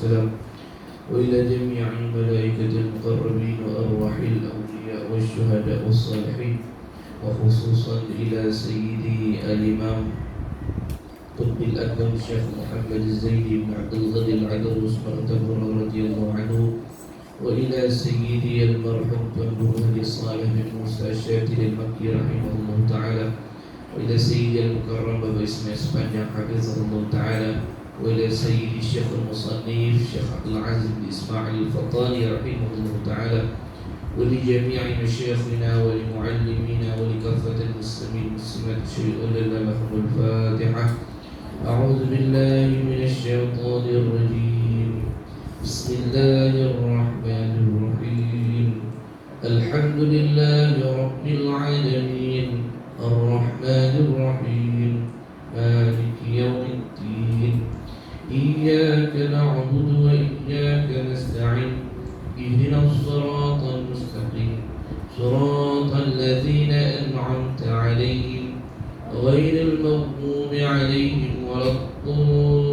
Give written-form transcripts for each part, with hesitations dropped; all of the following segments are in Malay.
والسلام وإلى جميع الملائكة المقربين وأرواح الأولياء والشهداء والصالحين وخصوصا إلى سيدي الإمام قطب الأكرم الشيخ محمد الزيدي بن عبد الغني العدروس مرتبه رضي الله عنه وإلى سيدي المرحوم تنبه هدي صالح بن موسى الشاتر المكي رحمه الله تعالى وإلى سيدي المكرم بابا إسماعيل سبحانه حفظه الله تعالى وإلى سيدي الشيخ المصنف الشيخ عبد العزيز بن إسماعيل الفطاني رحمه الله تعالى ولجميع مشايخنا ولمعلمينا ولكافة المسلمين والمسلمات شيء لهم الفاتحة. أعوذ بالله من الشيطان الرجيم. بسم الله الرحمن الرحيم. الحمد لله رب العالمين الرحمن الرحيم مالك يوم الدين إياك نعبد وإياك نستعين اهدنا الصراط المستقيم صراط الذين أنعمت عليهم غير المغضوب عليهم ولا الضالين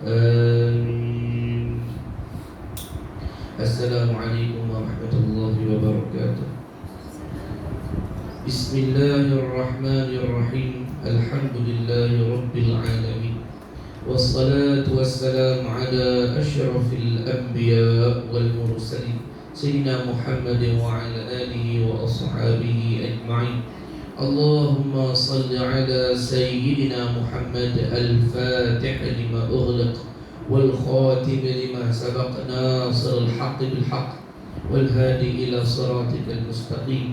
آمين. السلام عليكم ورحمة الله وبركاته. بسم الله الرحمن الرحيم. الحمد لله رب العالمين والصلاة والسلام على أشرف الأنبياء والمرسلين سيدنا محمد وعلى آله وأصحابه أجمعين. اللهم صل على سيدنا محمد الفاتح لما أغلق والخاتم لما سبق ناصر الحق بالحق والهادي إلى صراطك المستقيم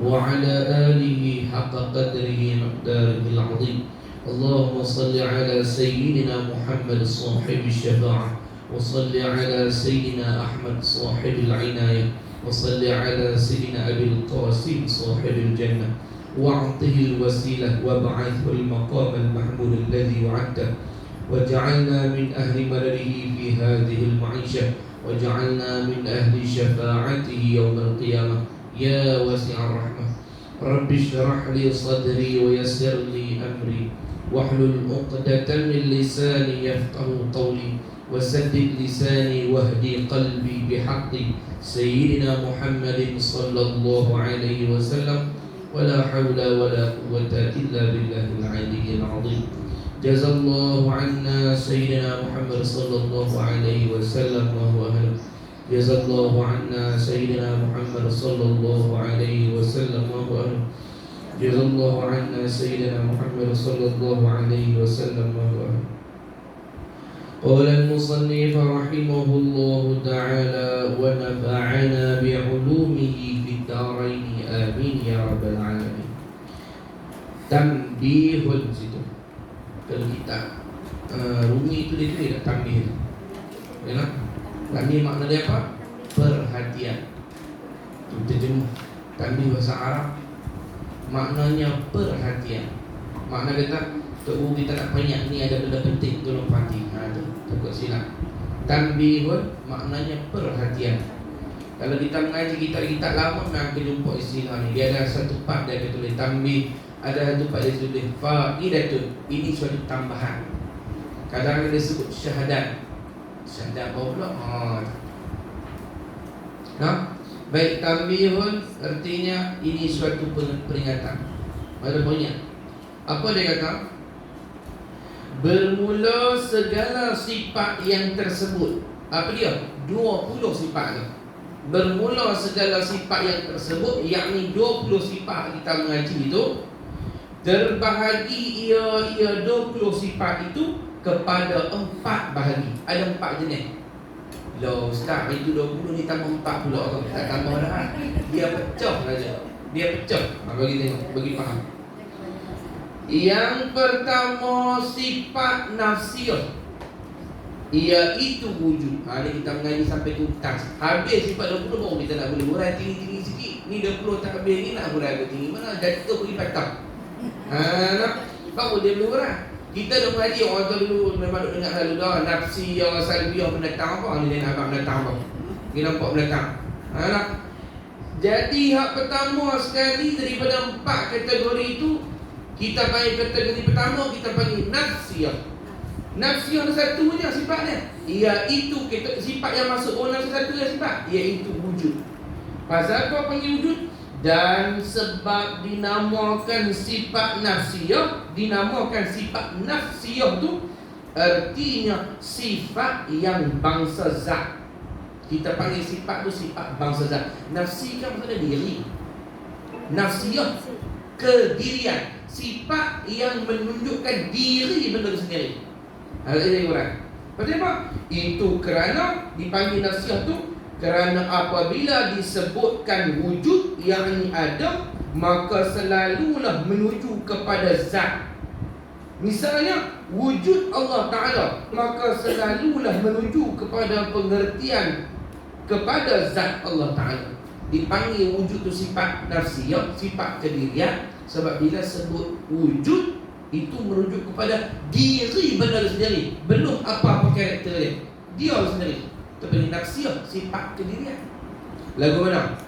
وعلى آله حق قدره مقداره العظيم. اللهم صل على سيدنا محمد صاحب الشفاعة وصل على سيدنا أحمد صاحب العناية وصل على سيدنا أبي القاسم صاحب الجنة واعطه الوسيلة وابعثه المقام المحمود الذي وعدته وجعلنا من أهل مدده في هذه المعيشة وجعلنا من أهل شفاعته يوم القيامة يا واسع الرحمة. رب اشرح لي صدري ويسر لي أمري واحلل عقدة من لساني يفقه قولي وسدد لساني واهدي قلبي بحق سيدنا محمد صلى الله عليه وسلم ولا حول ولا قوة إلا بالله العلي العظيم. جزا الله عنا سيدنا محمد صلى الله عليه وسلم وهو أهله. جزا الله عنا سيدنا محمد صلى الله عليه وسلم وهو أهله. جزا الله عنا سيدنا محمد صلى الله عليه وسلم وهو أهله. قال المصنف رحمه الله تعالى ونفعنا بعلومه في الدارين آمين يا رب العالمين. تنبيه situ. Kalau kita Rumi itu dia tambih itu. Ya, tambih makna dia apa? Perhatian. Itu terjemah tambih bahasa Arab. Maknanya perhatian. Makna kata kita nak banyak ni ada benda penting tolong perhati. Tu takut silap. Tanbihun maknanya perhatian. Kalau kita mengaji kitab-kitab lama memang kita jumpa istilah ni. Dia ada satu part dia tulis tanbih, ada satu part dia tulis faidatun. Ini suatu tambahan. Kadang-kadang dia sebut syahadat. Syahadat apa pula? Nah, baik tanbihun artinya ini suatu peringatan. Ada banyak. Apa dia kata? Bermula segala sifat yang tersebut. Apa dia? 20 sifat tu. Bermula segala sifat yang tersebut, yakni 20 sifat kita mengaji itu terbahagi ia 20 sifat itu kepada 4 bahagi. Ada 4 jenis. Loh Ustaz, itu 20 ni tambah 4 pula. Tak tambah dah. Dia pecah saja. Dia pecah. Bagi tengok, bagi faham. Yang pertama sifat nafsiyah, iaitu wujud. Ni kita mengaji sampai tuntas. Habis sifat 20 baru kita nak boleh hurai tinggi-tinggi sikit. Ni 20 tak habis ni nak hurai ke tinggi mana? Jadi tu pergi patah. Nak baru dia boleh hurai. Kita dah mengaji orang tu dulu memang duk dengar selalu dah nafsiyah, salbiyah, mendatang apa? Ni dia nak abang mendatang apa? Dia nampak mendatang. Nak. Jadi hak pertama sekali daripada 4 kategori itu Kita panggil kategori pertama, kita panggil nafsiyah. Nafsiyah itu satu je sifatnya, iaitu sifat yang masuk dalam nafsiyah satu je sifat, iaitu wujud. Pasal apa panggil wujud? Dan sebab dinamakan sifat nafsiyah, dinamakan sifat nafsiyah tu artinya sifat yang bangsa zat. Kita panggil sifat tu sifat bangsa zat. Nafsi kan maksudnya diri. Nafsiyah kedirian, sifat yang menunjukkan diri benda itu sendiri. Hal ini orang. Pasal apa? Itu kerana dipanggil nafsiyah tu kerana apabila disebutkan wujud yang ada, maka selalulah menuju kepada zat. Misalnya wujud Allah Ta'ala, maka selalulah menuju kepada pengertian kepada zat Allah Ta'ala. Dipanggil wujud itu sifat nafsiyah, sifat kedirian. Sebab bila sebut wujud, itu merujuk kepada diri benda itu sendiri, belum apa-apa karakter dia, dia sendiri. Itu panggil nafsiyah, sifat kedirian. Lagu mana?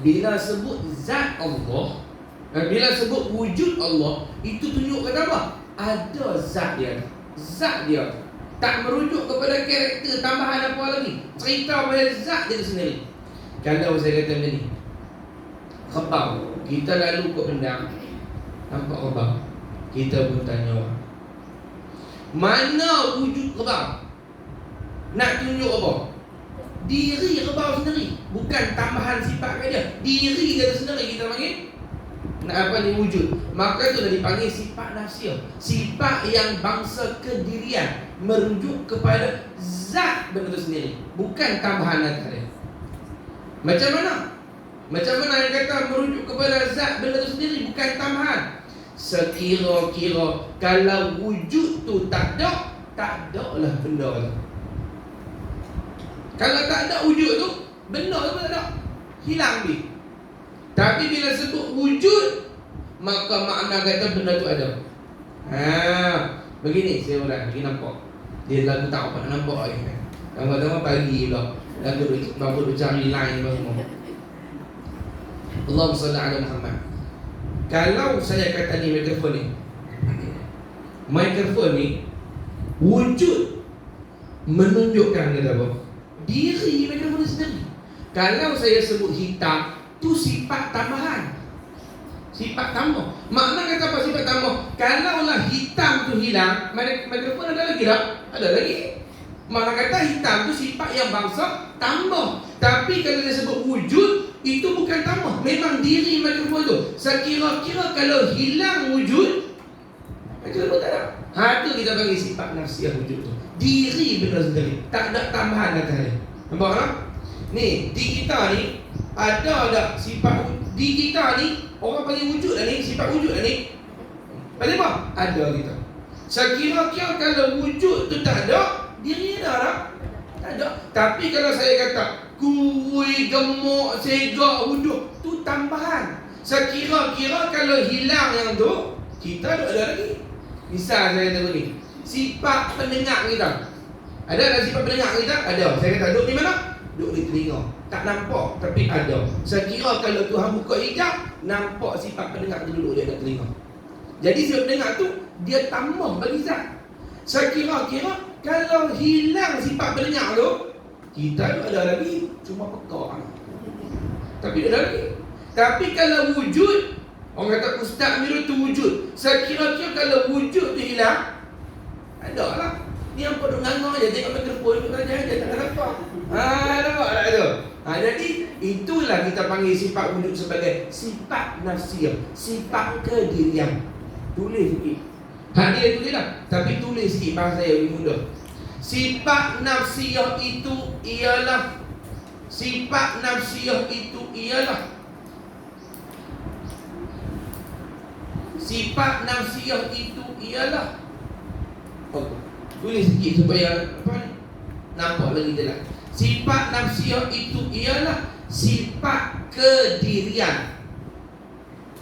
Bila sebut zat Allah, bila sebut wujud Allah, itu tunjuk kata apa? Ada zat dia. Zat dia tak merujuk kepada karakter tambahan apa lagi. Cerita pada zat dia sendiri. Kalau saya kata macam ni, kebab, kita lalu ke Pendang, nampak kebab, kita pun tanya orang, mana wujud kebab? Nak tunjuk apa? Diri kebab sendiri, bukan tambahan sifat kat dia. Diri dia sendiri kita panggil nak apa ni wujud. Maka itu dah dipanggil sifat nafsiyah, sifat yang bangsa kedirian, merujuk kepada zat benda itu sendiri, bukan tambahan atas dia. Macam mana? Macam mana yang kata merujuk kepada zat benda itu sendiri, bukan tambahan? Sekira-kira kalau wujud tu tak ada, tak ada lah benda tu. Kalau tak ada wujud tu, benda tu tak ada, hilang dia. Tapi bila sebut wujud, maka makna kata benda tu ada. Begini saya ulang, bagi nampak. Dia lagu tak apa nak nampak lagi. Lama-lama pagi pula lagu duk cari line semua. Allahumma salli ala Muhammad. Kalau saya kata ni mikrofon ni wujud menunjukkan kata apa? Diri mikrofon sendiri. Kalau saya sebut hitam, tu sifat tambahan, sifat tambah. Makna kata apa sifat tambah? Kalaulah hitam tu hilang, mikrofon ada lagi tak? Ada lagi. Makna kata hitam tu sifat yang bangsa tambah. Tapi kalau dia sebut wujud, itu bukan tambah, memang diri mikrofon tu. Sekira-kira kalau hilang wujud, mikrofon tak ada. Itu kita panggil sifat nafsiyah wujud tu. Diri benda sendiri, tak ada tambahan atas dia. Nampak tak? Ni, di kita ni ada tak sifat di kita ni, orang panggil wujud lah ni, sifat wujud lah ni. Pasal apa? Ada kita. Sekira-kira kalau wujud tu tak ada, diri ada tak? Tak ada. Tapi kalau saya kata kuih, gemuk, segak, wujud, tu tambahan. Sekira-kira kalau hilang yang tu, kita tak ada lagi. Misal saya kata ni, sifat pendengar kita. Ada tak sifat pendengar kita? Ada. Saya kata duduk di mana? Duduk di telinga. Tak nampak tapi ada. Saya kira kalau Tuhan buka hijab, nampak sifat pendengar tu duduk di atas telinga. Jadi sifat pendengar tu dia tambah bagi zat. Saya kira-kira kalau hilang sifat pendengar tu, kita tu ada lagi, cuma pekak. Tapi ada lagi. Tapi kalau wujud, orang kata Ustaz Mirul tu wujud. Saya kira-kira kalau wujud tu hilang, ada lah. Ni apa duk nganga je, tengok mikrofon tu saja tak ada apa. Nampak tak tu? Jadi itulah kita panggil sifat wujud sebagai sifat nafsiyah, sifat kedirian. Tulis sikit. Dia tulis lah, tapi tulis sikit bahasa saya lebih mudah. Sifat nafsiyah itu ialah, sifat nafsiyah itu ialah, sifat nafsiyah itu ialah. Tulis sikit supaya apa ni? Nampak lagi jelas. Sifat nafsiyah itu ialah sifat kedirian.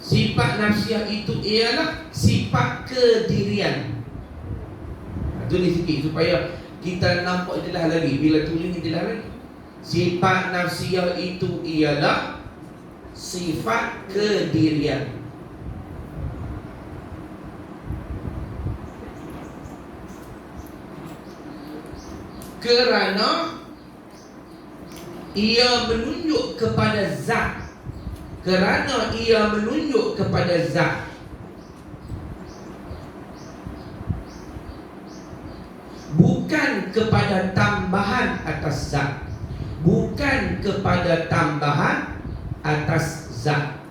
Sifat nafsiyah itu ialah sifat kedirian. Tulis sikit supaya kita nampak jelas lagi. Bila tulis jelas lagi. Sifat nafsiyah itu ialah sifat kedirian. Kerana ia menunjuk kepada zat. Kerana ia menunjuk kepada zat. Bukan kepada tambahan atas zat. Bukan kepada tambahan atas zat.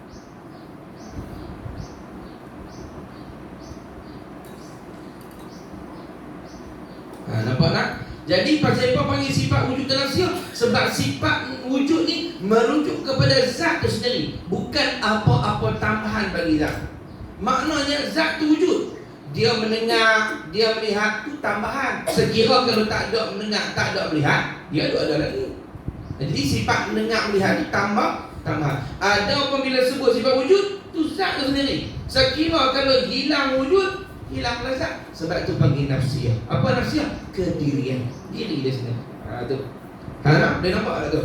Nampak tak? Jadi pasal apa panggil sifat wujud dalam siap? Sebab sifat wujud ni merujuk kepada zat tu sendiri, bukan apa-apa tambahan bagi zat. Maknanya zat tu wujud. Dia mendengar, dia melihat tu tambahan. Sekira kalau tak ada mendengar, tak ada melihat, dia ada lagi. Jadi sifat mendengar melihat tu tambahan. Ada apabila sebut sifat wujud, tu zat tu sendiri. Sekira kalau hilang wujud, hilang zat. Sebab tu panggil nafsiyah. Apa nafsiyah? Kedirian. Diri dia sendiri. Tu. Dia nampak tak tu?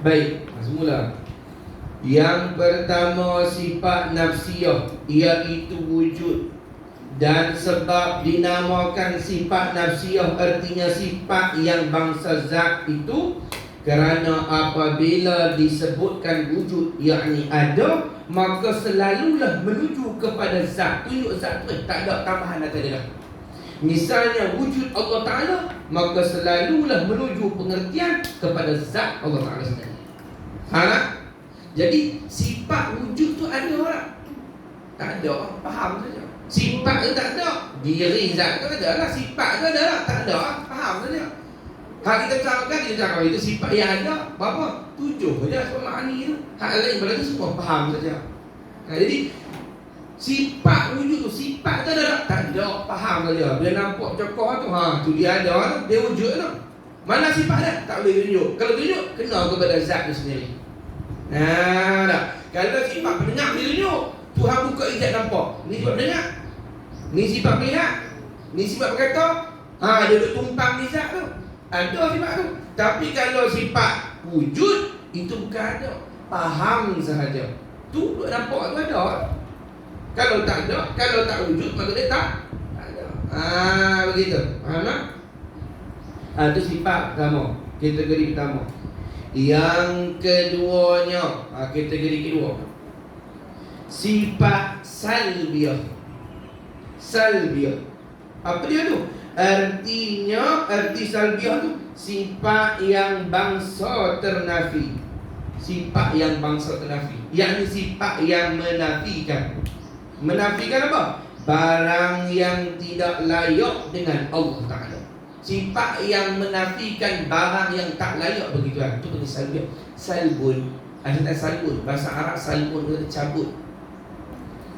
Baik, semula. Yang pertama sifat nafsiyah, iaitu wujud. Dan sebab dinamakan sifat nafsiyah, artinya sifat yang bangsa zat itu, kerana apabila disebutkan wujud, yakni ada, maka selalulah menuju kepada zat. Tunjuk zat tu, tak ada tambahan atas dia. Misalnya wujud Allah Ta'ala, maka selalulah menuju pengertian kepada zat Allah Ta'ala sendiri. Jadi sifat wujud tu ada orang? Tak ada orang, faham saja. Sifat tu tak ada, diri zat tu ada lah. Sifat tu ada lah, tak ada orang, faham saja. Hak kita cakap itu sifat yang ada berapa? 7 saja sebab makni tu. Hak lain pada tu semua faham saja. Jadi sifat wujud tu, sifat tu ada tak ada, faham saja. Bila nampak cokor tu, tu dia ada tu, dia wujud tu. Mana sifat dia? Tak boleh tunjuk. Kalau tunjuk, kena kepada zat tu sendiri. Tak. Kalau sifat pendengar dia tunjuk, Tuhan buka izat nampak. Ni sifat pendengar, ni sifat melihat, ni sifat berkata. Dia duduk tumpang ni zat tu. Ada sifat tu. Tapi kalau sifat wujud, itu bukan ada, faham sahaja. Tu duduk nampak tu ada. Kalau tak ada, kalau tak wujud, maka dia tak ada. Begitu. Faham tak? Itu sifat pertama, kategori pertama. Yang keduanya, kategori kedua, sifat salbiyah. Salbiyah, apa dia tu? Artinya, arti salbiyah tu sifat yang bangsa ternafi. Sifat yang bangsa ternafi, yakni sifat yang menafikan. Menafikan apa? Barang yang tidak layak dengan Allah Ta'ala. Sifat yang menafikan barang yang tak layak bagi Tuhan, itu panggil salbiyah. Salbun, ada salbun, bahasa Arab salbun itu cabut.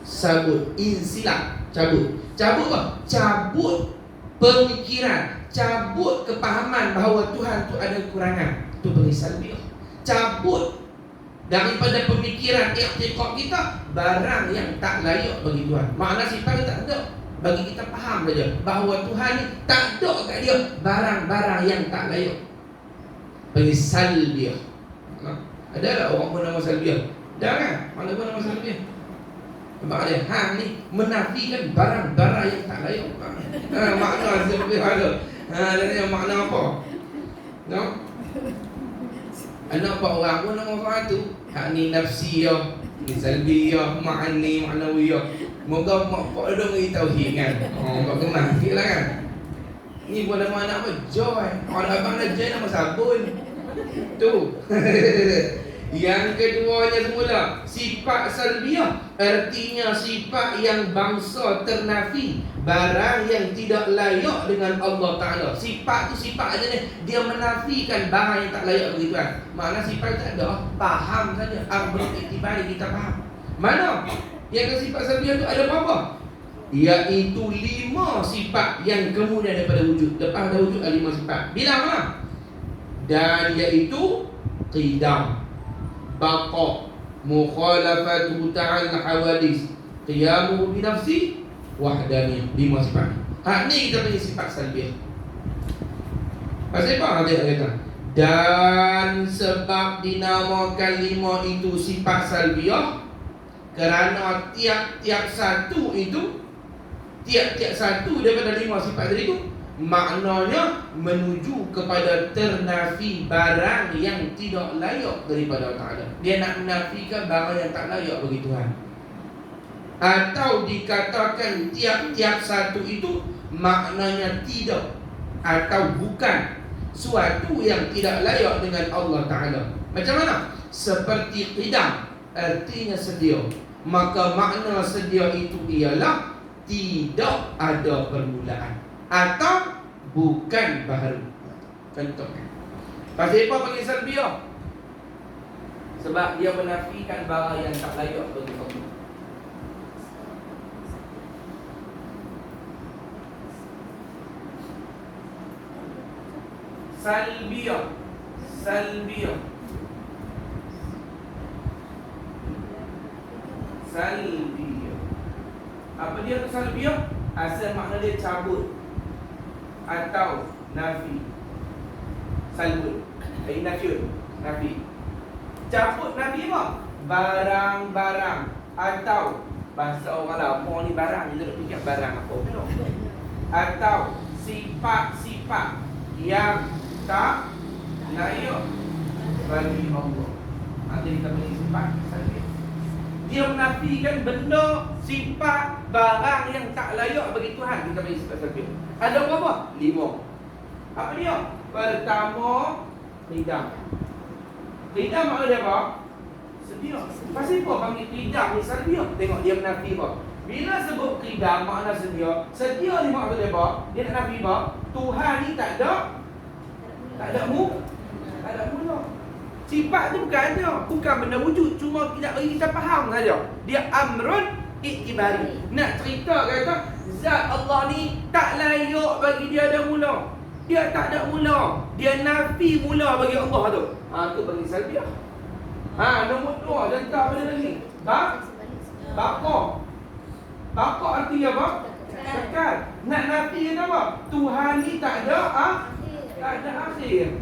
Sabut, insilak, cabut. Cabut apa? Cabut pemikiran, cabut kepahaman bahawa Tuhan tu ada kekurangan. Itu panggil salbiyah. Cabut daripada pemikiran i'tiqad kita barang yang tak layak bagi Tuhan. Makna sifat tak ada, bagi kita faham saja bahawa Tuhan ni tak ada kat dia barang-barang yang tak layak. Panggil salbiyah. Ada tak orang pun nama salbiyah? Dah kan? Mana pun nama salbiyah? Nampak dia? Ni menafikan barang-barang yang tak layak. Makna salbiyah ada. Dia makna apa? No? Nampak orang pun nama orang tu. Hak ni nafsiyah, ni salbiyah, ma'ani, ma'nawiyah. Moga mak ada bagi tauhid kan. Kau kenal sikitlah kan. Ni pun nama anak apa? Joy. Orang abang dah joy nama sabun. Tu. Yang keduanya semula, sifat salbiyah, artinya sifat yang bangsa ternafi, barang yang tidak layak dengan Allah Ta'ala. Sifat tu sifat aja ni, dia menafikan barang yang tak layak bagi Tuhan. Makna sifat tak ada, faham saja. Beriktibar kita faham. Mana? Yang sifat salbiyah tu ada apa? Iaitu 5 sifat yang kemudian daripada wujud. Lepas ada wujud ada 5 sifat. Bilang mana? Dan iaitu qidam, baqa, mukhalafatu ta'al hawadis, qiyamu bi nafsi, wahdaniyah. 5 sifat. Ni kita panggil sifat salbiyah. Pasal apa dia kata? Dan sebab dinamakan 5 itu sifat salbiyah, kerana tiap-tiap satu itu, tiap-tiap satu daripada 5 sifat tadi itu Maknanya menuju kepada ternafi barang yang tidak layak daripada Allah Ta'ala. Dia nak menafikan barang yang tak layak bagi Tuhan. Atau dikatakan tiap-tiap satu itu maknanya tidak atau bukan suatu yang tidak layak dengan Allah Ta'ala. Macam mana? Seperti qidam, artinya sedia. Maka makna sedia itu ialah tidak ada permulaan atau bukan baharu. Contoh. Pasal apa panggil sedia? Sebab dia menafikan barang yang tak layak bagi Allah. Salbiyah. Salbiyah. Salbiyah. Apa dia tu salbiyah? Asal makna dia cabut atau nafi. Salbun. Nafiun. Nafi. Cabut nafi apa? Barang-barang atau bahasa orang lama ni barang, dia tak fikir barang apa pun. Atau sifat-sifat yang tak layak bagi Allah. Nanti kita beri sifat saja. Dia menafikan benda, sifat, barang yang tak layak bagi Tuhan. Kita beri sifat saja. Ada berapa? 5. Apa dia? Pertama, qidam. Qidam makna dia apa? Sedia. Pasal apa panggil qidam ni sedia? Tengok dia menafi apa? Bila sebut qidam makna sedia, sedia ni makna dia apa? Dia nak nafi apa? Tuhan ni tak ada mula. Sifat tu bukan ada, bukan benda wujud, cuma tidak bagi kita faham saja. Dia amrun iktibari. Nak cerita kata zat Allah ni tak layak bagi dia ada mula. Dia tak ada mula. Dia nafi mula bagi Allah tu. Tu bagi salbiah. Nombor 2 contoh apa lagi? Bapa artinya apa? Kekal. Nak nafi kata apa? Tuhan ni tak ada akhir.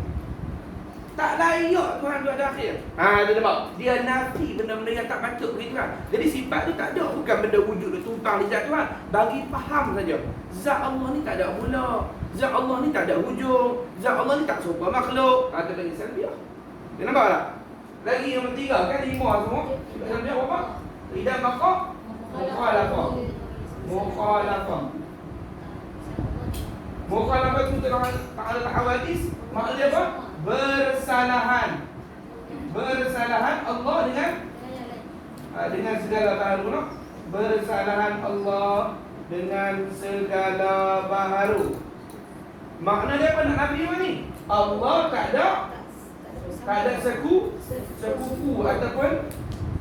Tak layak Tuhan tu ada akhir. Dia nampak. Dia nafi benda-benda yang tak patut bagi Tuhan. Jadi sifat tu tak ada, bukan benda wujud tu tumpang di zat Tuhan. Bagi faham saja. Zat Allah ni tak ada mula. Zat Allah ni tak ada hujung. Zat Allah ni tak serupa makhluk. Ada bagi salbiah. Dia nampak tak? Lagi yang ketiga kan 5 semua. Sifat salbiah apa? Qidam maka mukhalafah. Mukhalafah itu ta'ala al-hawadis. Maknanya apa? Bersalahan Allah dengan segala baharu. Bersalahan Allah dengan segala baharu. Makna dia apa nak nabi ni? Allah tak ada sekufu ataupun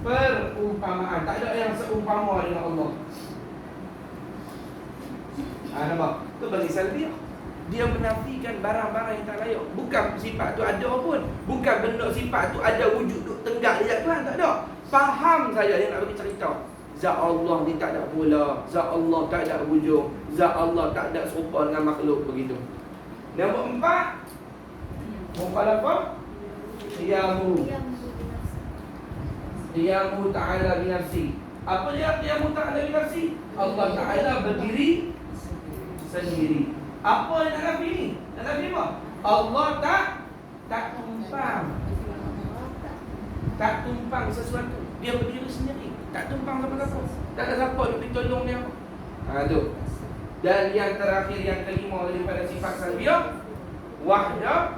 perumpamaan. Tak ada yang seumpama dengan Allah. Nampak? Itu bagi salbiah. Dia menafikan barang-barang yang tak layak. Bukan sifat tu ada pun. Bukan benda sifat tu ada wujud duk tenggak di zat Tuhan. Tak ada. Faham saja dia nak bagi cerita. Zat Allah ni tak ada mula. Zat Allah tak ada hujung. Zat Allah tak ada serupa dengan makhluk begitu. Nombor 4. Mukhalafah. Qiyamu ta'ala binafsi. Apa dia qiyamu ta'ala binafsi? Allah Ta'ala berdiri sendiri. Apa yang nak nafi ni? Nak nafi apa? Allah tak tumpang sesuatu. Dia berdiri sendiri. Tak tumpang siapa-siapa. Tak ada siapa nak ditolong dia. Tu. Dan yang terakhir, yang kelima daripada sifat salbiah, wahdaniyah.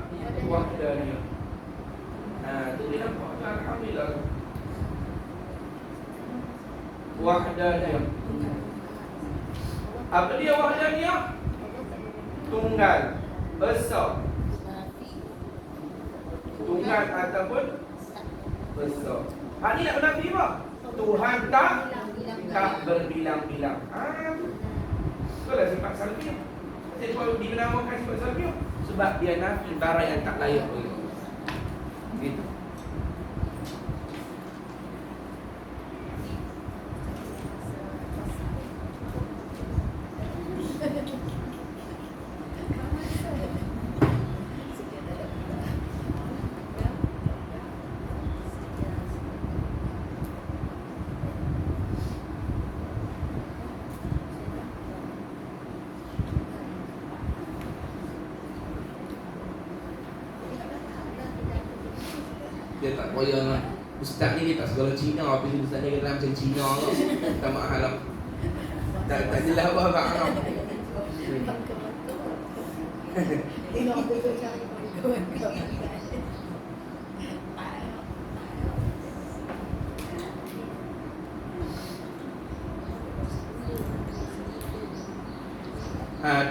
Tu dia nampak. Alhamdulillah. Wahdaniyah. Apa dia wahdaniyah? Tunggal, besar. Tunggal ataupun besar. Ni nak menafi apa? Tuhan tak berbilang-bilang. Itulah sifat salbiah. Kenapa dinamakan sifat salbiah? Sebab dia nafi barang yang tak layak bagi Allah. Gitu. Kita tak payah lah. Ustaz ni dia tak segala Cina. Apabila ustaz ni kata macam Cina lah. Tak mahal lah. Tak jelas apa-apa lah.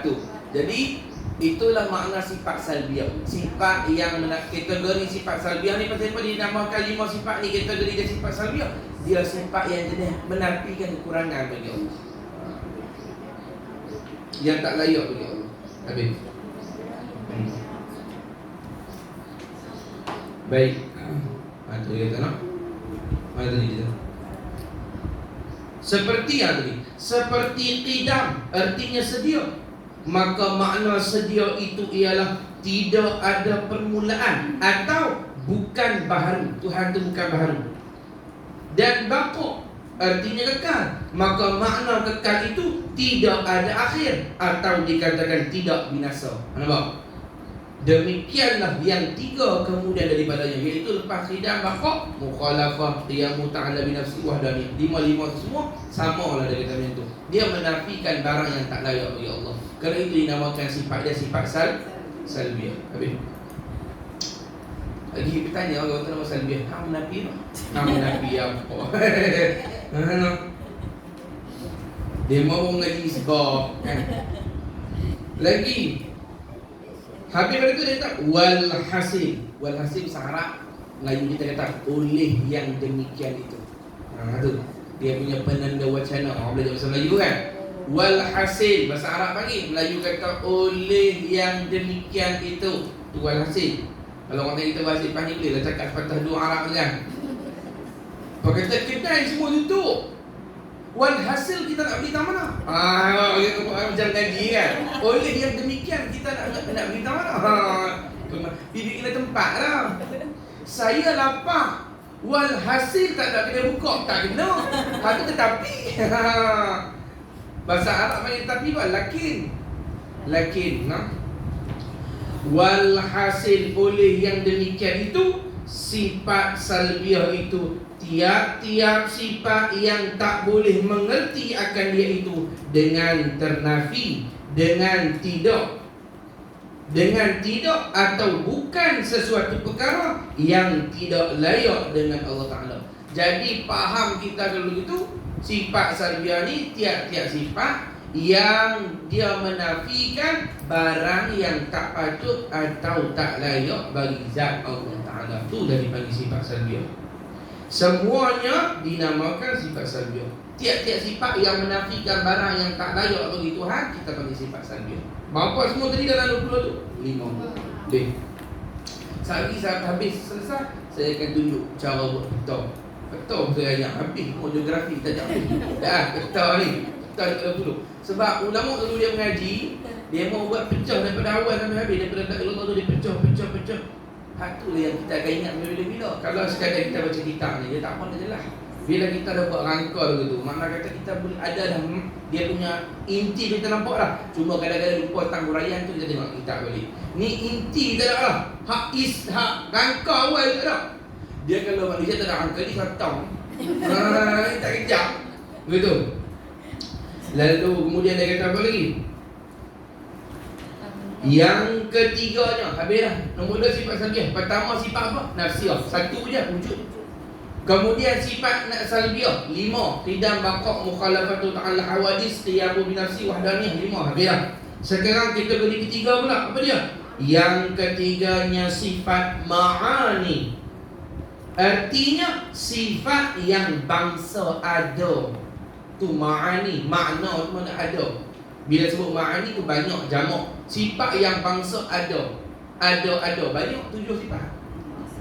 Tu. Jadi itulah makna sifat salbiah. Sifat yang kategori sifat salbiah ni pasal apa dinamakan 5 sifat ni kategori dia sifat salbiah. Dia sifat yang jenis menafikan kekurangan bagi Allah. Yang tak layak bagi Allah. Habis. Baik. Tu dia kata nak. Mana tadi kita? Seperti yang tadi. Seperti qidam, artinya sedia. Maka makna sedia itu ialah tidak ada permulaan atau bukan baharu. Tuhan itu bukan baharu. Dan baqa, artinya kekal. Maka makna kekal itu tidak ada akhir atau dikatakan tidak binasa. Nampak? Demikianlah yang tiga kemudian daripadanya, iaitu lepas qidam, baqa, mukhalafah, qiyamu ta'ala binafsi wahdaniyah. Lima-lima itu semua samalah dari kata itu. Dia menafikan barang yang tak layak bagi Allah. Kerana itu dinamakan sifat dia sifat salbiah. Habis. Lagi bertanya orang kata nama salbiah. Hang menafi apa? Hang menafi apa? Dia mau mengaji sekolah kan? Lagi. Habis pada itu dia kata wal hasil. Wal hasil bahasa Arab, Melayu kita kata oleh yang demikian itu. Tu. Dia punya penanda wacana. Orang belajar bahasa Melayu kan? Wal hasil bahasa Arab panggil, Melayu kata oleh yang demikian itu. Tu wal hasil. Kalau orang kita bahasa Ipah ni boleh lah cakap patah dua Arab kan. Apa kata kedai semua tutup. Wal hasil kita nak beli tak mana? Macam gaji kan. Oleh yang demikian kita nak beli tak mana? Bibi kena tempat lah. Saya lapar. Wal hasil tak nak kena buka. Tak kena. Itu tetapi. Bahasa Arab panggil tetapi apa? Lakin. Wal hasil oleh yang demikian itu sifat salbiah itu tiap-tiap sifat yang tak boleh mengerti akan dia itu dengan ternafi, dengan tidak atau bukan sesuatu perkara yang tidak layak dengan Allah Ta'ala. Jadi faham kita kalau gitu, sifat salbiah ni tiap-tiap sifat yang dia menafikan barang yang tak patut atau tak layak bagi zat Allah Ta'ala. Itu dari panggil sifat salbiah. Semuanya dinamakan sifat salbiah. Tiap-tiap sifat yang menafikan barang yang tak layak bagi Tuhan, kita panggil sifat salbiah. Berapa semua tadi dalam 20 tu? 5. Baik. Saat habis selesai, saya akan tunjuk cara buat peta. Peta saya ayat habis. Geografi tak habis. Dah peta ni. Peta 20. Sebab ulama dulu dia mengaji, dia mau buat pecah daripada awal sampai habis. Daripada tak Allah tu dia pecah. Itulah yang kita akan ingat bila-bila. Kalau sekadar kita baca kitab ni, dia tak apa dah jelas. Bila kita dah buat rangka begitu, makna kata kita boleh ada dah dia punya inti kita nampak dah. Cuma kadang-kadang lupa tentang huraian tu, kita tengok kitab balik. Ni inti tak ada lah. Hak rangka awal tak ada. Dia kalau manusia tak ada rangka ni satang. Tak kejap. Begitu. Lalu kemudian dia kata apa lagi? Yang ketiganya, habis dah. Nombor 2 sifat salbiah. Pertama sifat apa? Nafsiyah. Satu je, wujud. Kemudian sifat salbiah 5. Qidam, baqa, mukhalafatu ta'ala hawadis, qiyamu binafsi, wahdaniyah 5. Habis dah. Sekarang kategori ketiga pula. Apa dia? Yang ketiganya sifat ma'ani. Artinya sifat yang bangsa ada. Tu ma'ani. Makna tu mana ada. Bila sebut ma'ani tu banyak jamak. Sifat yang bangsa ada. Ada banyak 7 sifat.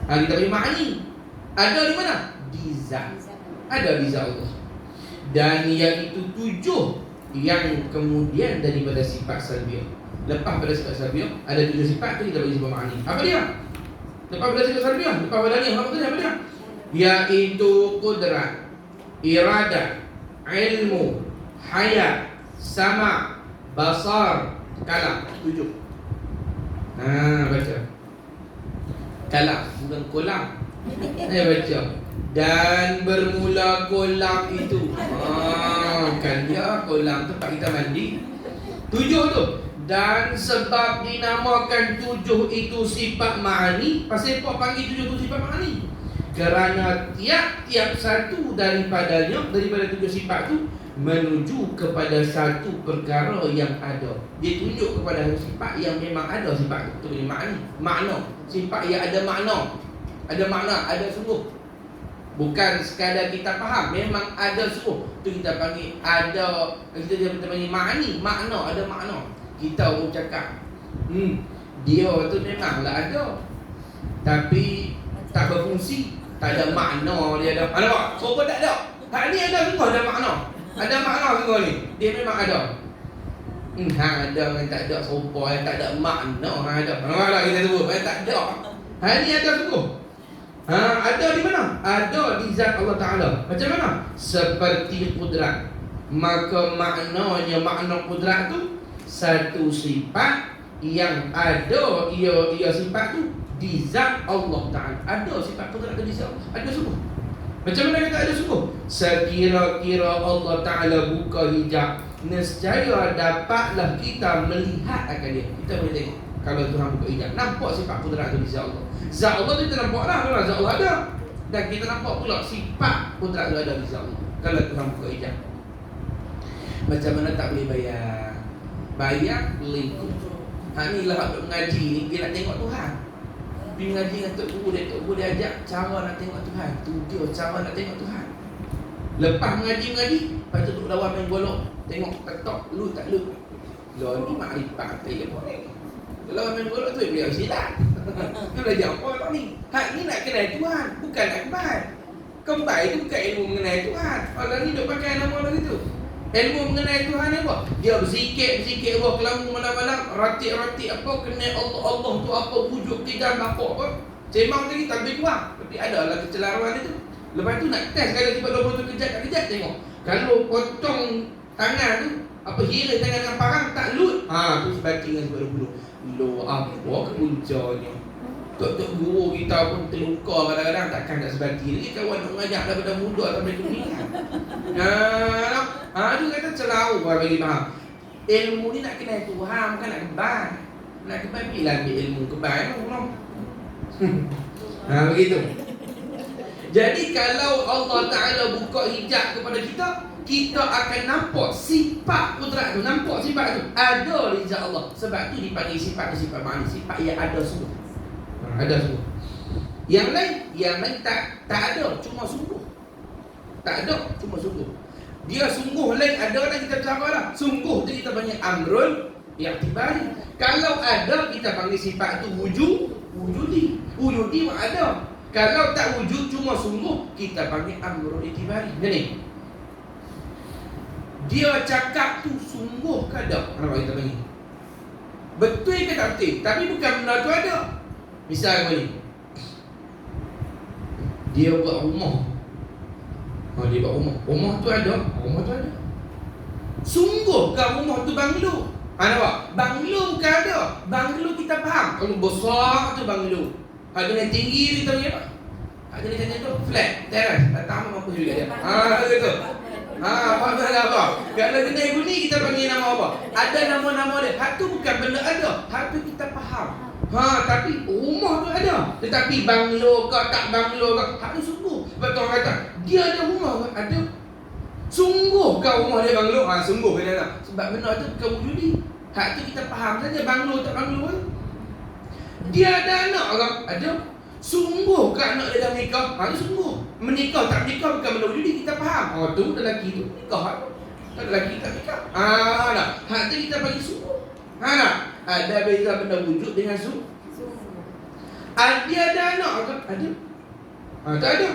Kita beri ma'ani. Ada di mana? Di zat. Ada di zat Allah. Dan yang itu 7 yang kemudian daripada sifat salbiah. Lepas pada sifat salbiah ada 7 sifat tu kita beri sifat ma'ani. Apa dia? Lepas pada sifat salbiah, lepas pada ni apa dia? Iaitu qudrat, iradah, ilmu, hayat, sama, basar, kalam. 7. Baca. Kalam bukan kolam. Saya baca. Dan bermula kolam itu. Kan dia kolam tempat kita mandi. 7 tu. Dan sebab dinamakan 7 itu sifat ma'ani. Pasal apa panggil 7 tu sifat ma'ani? Kerana tiap-tiap satu daripada 7 sifat tu menuju kepada satu perkara yang ada. Dia tunjuk kepada sifat yang memang ada sifat tu. Itu ma'ani. Makna. Sifat yang ada makna. Ada makna, ada sungguh. Bukan sekadar kita faham, memang ada sungguh. Itu kita panggil ada, kita panggil ma'ani, makna, ada makna. Kita orang cakap dia tu memanglah ada, tapi tak berfungsi, tak ada makna dia ada. Ada tak? Serupa tak ada. Hak ni ada sungguh, ada makna. Ada makna sungguh ni. Dia memang ada. Ada dengan tak ada serupa, yang tak ada makna ada. Mana kita sebut, tak ada. Hak ni ada sungguh. Ada di mana? Ada di zat Allah Ta'ala. Macam mana? Seperti kudrat. Maka maknanya, makna kudrat tu satu sifat yang ada ia sifat tu di zat Allah Ta'ala. Ada sifat kudrat tu di zat Allah. Ada sungguh. Macam mana kita ada sungguh? Sekira-kira Allah Ta'ala buka hijab, nescaya dapatlah kita melihat akan dia. Kita boleh tengok. Kalau Tuhan buka hijab, nampak sifat kudrat tu di zat Allah. Zat Allah tu kita nampak lah, memang zat Allah ada. Dan kita nampak pula sifat kudrat tu ada di zat Allah. Kalau Tuhan buka hijab, macam mana tak boleh bayar? Bayar lingkup. Ni lah hak mengaji ni, dia nak tengok Tuhan. Pergi mengaji dengan Tok Guru dia ajak cara nak tengok Tuhan. Tu dia cara nak tengok Tuhan. Lepas mengaji, lepas tu duduk lawan main golok, tengok ketok, lu tak lu. Lo ni makrifat tak boleh. Lawan main golok tu dia silat. Dia belajar apa tak ni? Hak ni nak kenal Tuhan, bukan nak kembal. Kembal itu bukan ilmu mengenai Tuhan. Orang ni duk pakai nama orang itu. Ilmu mengenai Tuhan ni apa? Dia berzikir Allah kelamu malam-malam, ratik apa, kenal Allah tu apa, wujud kidam apa. Cemang tadi tak lebih kurang. Tapi adalah kecelaruan itu. Lepas tu nak test kalau tiba 20 kejap tengok. Kalau potong tangan tu, apa hira tangan dengan parang tak lut. Tu sebati dengan sebab 20. Lo apa kepuncanya? Tok guru kita pun terluka kadang-kadang takkan nak sebati. Lagi kawan nak mengajar daripada muda sampai kemudian. Tu kata celau bagi faham. Ilmu ni nak kenal Tuhan, bukan nak kebal. Nak kebal bila ambil ilmu kebal belum. Begitu. Jadi kalau Allah Ta'ala buka hijab kepada kita, kita akan nampak sifat kudrat tu, nampak sifat tu ada di zat Allah. Sebab tu dipanggil sifat ma'ani, sifat yang ada sungguh. Ada sungguh. Yang lain tak ada, cuma sungguh. Tak ada, cuma sungguh. Dia sungguh lain ada dan kita cakap lah. Sungguh tu kita panggil amrul i'tibari. Kalau ada kita panggil sifat tu wujudi. Wujudi ada. Kalau tak wujud cuma sungguh, kita panggil amrul i'tibari. Jadi dia cakap tu sungguh ke tak? Apa kita panggil? Betul ke tak betul? Tapi bukan benda tu ada. Misal ni, dia buat rumah. Dia buat rumah. Rumah tu ada. Sungguh ke rumah tu banglo? Nampak? Banglo bukan ada. Banglo kita faham. Kalau besar tu banglo. Ada yang tinggi kita punya apa? Ada yang tu flat, teras. Tak apa juga dia. Begitu. Apa? Kalau kena guni kita panggil nama apa? Ada nama-nama dia. Hak tu bukan benda ada. Hak tu kita faham. Tapi rumah tu ada. Tetapi banglo ke tak banglo ke, hak tu sungguh. Betul kata, dia ada rumah ke? Ada. Sungguh ke rumah dia banglo? Sungguh ke dia. Sebab benda tu bukan wujudi. Hak tu kita faham saja banglo tak banglo ke. Dia ada anak ke? Ada. Sungguh ke anak dia dah menikah? Tu sungguh. Menikah tak menikah bukan benda wujudi, kita faham. Tu lelaki tu menikah. Lelaki tak menikah. Hak tu kita bagi sungguh. Ada beza benda wujud dengan sungguh. Dia ada anak ke? Ada. Tak ada.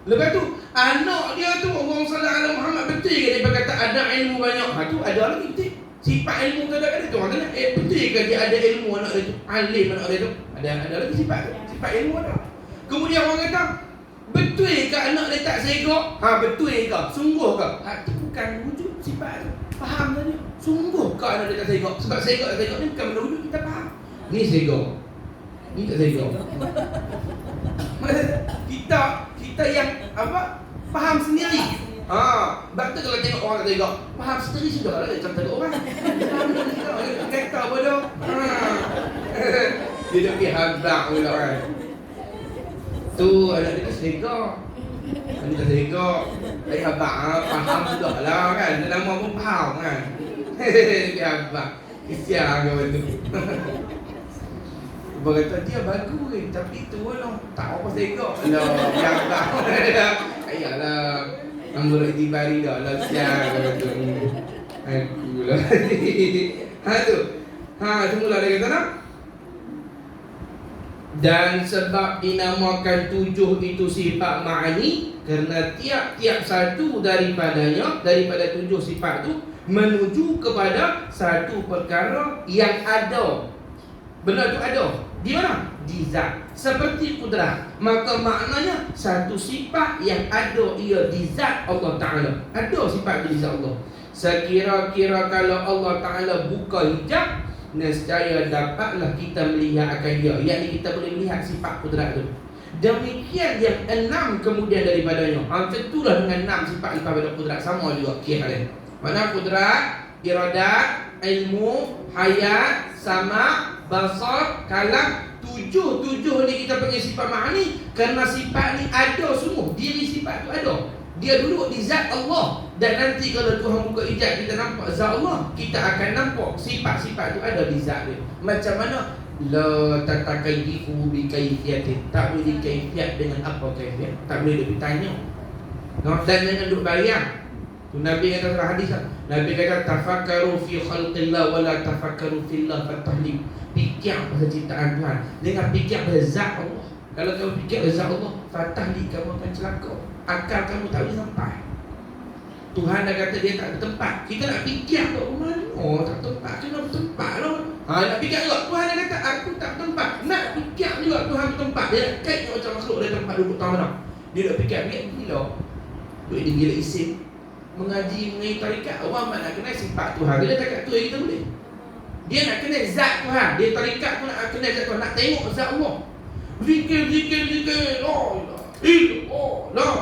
Lepas tu anak dia tu orang sallallahu alaihi Muhammad betul ke dia berkata ada ilmu banyak? Tu ada lagi betul. Sifat ilmu tu ada kat dia tu. Orang kata betul ke dia ada ilmu anak dia tu? Alim anak dia tu. Ada lagi sifat tu. Sifat ilmu ada. Kemudian orang kata betul ke anak dia tak segak? Betul ke? Sungguh ke? Tu bukan wujud sifat tu. Faham saja. Sungguh ke anak dia tak segak? Sebab segak ni bukan benda wujud, kita faham. Ni segak. Ni tak tengok. Kita yang apa? Faham sendiri. Sebab tu kalau tengok orang tak tengok, faham sendiri sudah lah macam tengok orang. Kata bodoh. Dia dah pergi habak pula kan. Tu anak dia tak tengok. Anak tak tengok. Dia habak faham sudah lah kan. Dia nama pun faham kan. Dia habak. Kesian kau tu. Dia kata dia bagus tapi tu lah tak apa tengok. Alah, dia habak. Ayalah. Ambil itibari dah lah siang kata tu. Aku lah. Tu. Tunggulah dia kata nak. Dan sebab dinamakan 7 itu sifat ma'ani kerana tiap-tiap satu daripada 7 sifat itu menuju kepada satu perkara yang ada. Benda itu ada. Di mana? Di zat. Seperti kudrah. Maka maknanya satu sifat yang ada ia di zat Allah Ta'ala. Ada sifat di zat Allah. Sekira-kira kalau Allah Ta'ala buka hijab, nescaya dapatlah kita melihat akan dia. Yang ini kita boleh melihat sifat kudrat itu. Demikian yang 6 kemudian daripadanya. Tentulah dengan 6 sifat daripada kudrat sama juga kira. Mana kudrat, iradat, ilmu, hayat, sama, basar, kalam. 7 ni kita panggil sifat ma'ani kerana sifat ni ada semua. Diri sifat tu ada. Dia duduk di zat Allah. Dan nanti kalau Tuhan buka hijab kita nampak zat Allah, kita akan nampak sifat-sifat tu ada di zat dia. Macam mana? La tatakayyifu bi kaifiyatin. Tak boleh kaifiat dengan apa kaifiat. Tak boleh duk tanya. Dan jangan duk bayang. Tu Nabi kata dalam hadis, Nabi kata tafakkaru fi khalqillah wa la tafakkaru fillah fatahlim. Fikir pasal ciptaan Tuhan, jangan fikir pasal zat Allah. Kalau kamu fikir pasal zat Allah, fatahli kamu akan celaka. Akal kamu tak boleh sampai. Tuhan dah kata dia tak bertempat. Kita nak fikir kat rumah ni, oh tak bertempat, kena bertempat lah. Nak fikir juga, Tuhan dah kata aku tak bertempat. Nak fikir juga Tuhan bertempat. Dia nak kait macam makhluk dia tempat duduk tahu mana. Dia nak fikir, dia gila. Duit dia gila isim. Mengaji mengenai tarikat, orang nak kenal sifat Tuhan. Dia tak kat tu yang kita boleh. Dia nak kenal zat Tuhan. Dia tarikat tu nak kenal zat Tuhan. Nak tengok zat Allah. Zikir. La